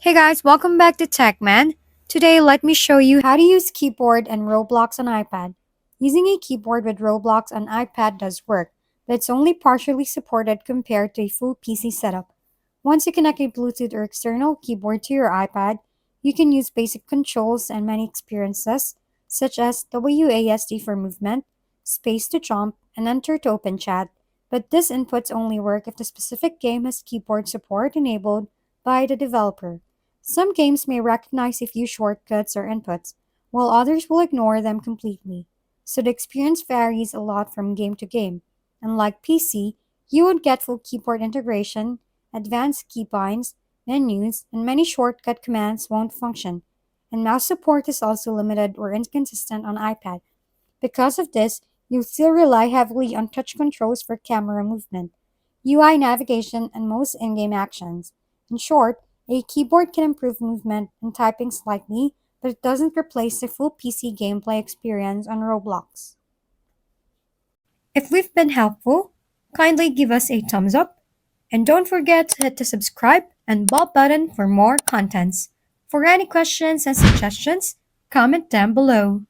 Hey guys, welcome back to TechMan. Today, let me show you how to use keyboard and Roblox on iPad. Using a keyboard with Roblox on iPad does work, but it's only partially supported compared to a full PC setup. Once you connect a Bluetooth or external keyboard to your iPad, you can use basic controls and many experiences, such as WASD for movement, space to jump, and enter to open chat. But these inputs only work if the specific game has keyboard support enabled by the developer. Some games may recognize a few shortcuts or inputs, while others will ignore them completely. So the experience varies a lot from game to game. Unlike PC, you would get full keyboard integration, advanced keybinds, menus, and many shortcut commands won't function. And mouse support is also limited or inconsistent on iPad. Because of this, you still rely heavily on touch controls for camera movement, UI navigation, and most in game actions. In short, a keyboard can improve movement and typing slightly, but it doesn't replace the full PC gameplay experience on Roblox. If we've been helpful, kindly give us a thumbs up, and don't forget to hit the subscribe and bell button for more contents. For any questions and suggestions, comment down below.